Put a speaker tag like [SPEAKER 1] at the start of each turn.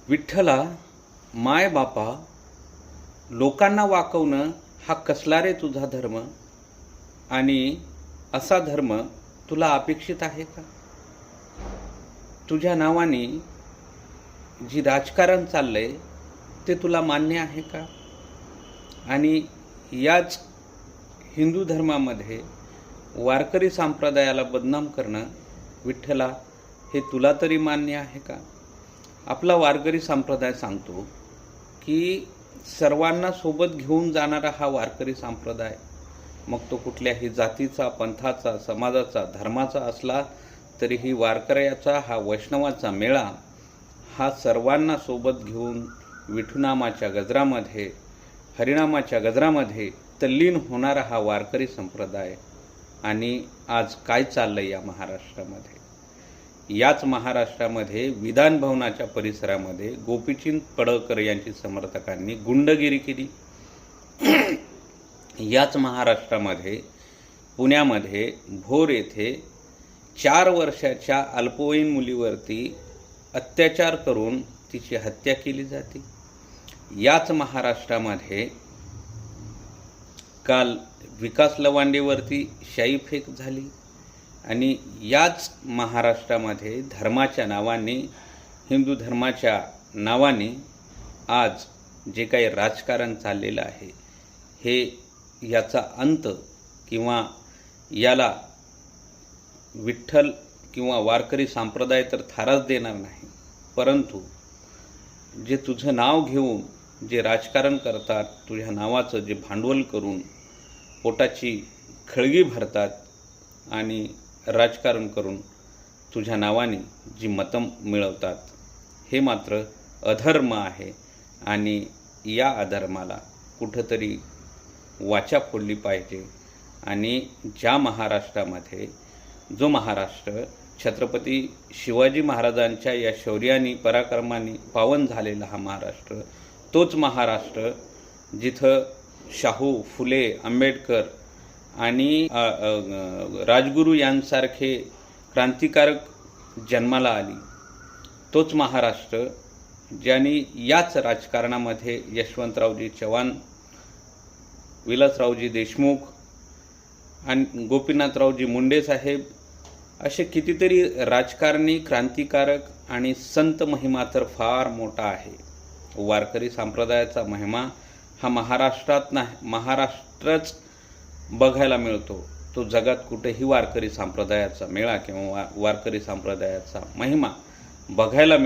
[SPEAKER 1] विठ्ठला, माय बापा, लोकांना वाकवणं हा कसला रे तुझा धर्म? आणि असा धर्म तुला अपेक्षित आहे का? तुझ्या नावाने जी राजकारण चाललंय ते तुला मान्य आहे का? आणि याच हिंदू धर्मामध्ये वारकरी संप्रदायाला बदनाम करणं, विठ्ठला, हे तुला तरी मान्य आहे का? आपला वारकरी संप्रदाय सांगतो की सर्वांना सोबत घेऊन जाणारा हा वारकरी संप्रदाय, मग तो कुठल्याही जातीचा, पंथाचा, समाजाचा, धर्माचा असला तरीही वारकऱ्याचा हा वैष्णवाचा मेळा हा सर्वांना सोबत घेऊन विठुनामाच्या गजरामध्ये, हरिनामाच्या गजरामध्ये तल्लीन होणारा हा वारकरी संप्रदाय. आणि आज काय चाललंय या महाराष्ट्रामध्ये? याच महाराष्ट्रामध्ये विधान भवनाच्या परिसरामध्ये गोपीचंद पडळकर यांची समर्थकांनी गुंडगिरी केली. याच महाराष्ट्रामध्ये पुण्यामध्ये भोर येथे 4 वर्षाच्या अल्पवयीन मुलीवरती अत्याचार करून तिची हत्या केली जाते. याच महाराष्ट्रामध्ये काल विकास लवांडेवरती शाई फेक झाली. आणि याच महाराष्ट्रामध्ये धर्माच्या नावाने, हिंदू धर्माच्या नावाने आज जे काही राजकारण चाललेलं आहे, हे याचा अंत किंवा याला विठ्ठल किंवा वारकरी संप्रदाय तर थाराच देणार नाही, परंतु जे तुझं नाव घेऊन जे राजकारण करतात, तुझ्या नावाचं जे भांडवल करून पोटाची खळगी भरतात आणि राजकारण करून तुझ्या नावाने जी मतं मिळवतात, हे मात्र अधर्म आहे. आणि या अधर्माला कुठंतरी वाचा फोडली पाहिजे. आणि ज्या महाराष्ट्रामध्ये, जो महाराष्ट्र छत्रपती शिवाजी महाराजांच्या या शौर्याने, पराक्रमाने पावन झालेला हा महाराष्ट्र, तोच महाराष्ट्र जिथं शाहू, फुले, आंबेडकर आणि राजगुरू यांसारखे क्रांतिकारक जन्माला आली, तोच महाराष्ट्र ज्यांनी याच राजकारणामध्ये यशवंतरावजी चव्हाण, विलासरावजी देशमुख आणि गोपीनाथरावजी मुंडे साहेब असे कितीतरी राजकारणी, क्रांतिकारक आणि संत महिमा तर फार मोठा आहे. वारकरी संप्रदायाचा महिमा हा महाराष्ट्रात नाही, महाराष्ट्रच बघायला मिळतो. तो जगात कुठेही वारकरी संप्रदायाचा मेळा किंवा वारकरी संप्रदायाचा महिमा बघायला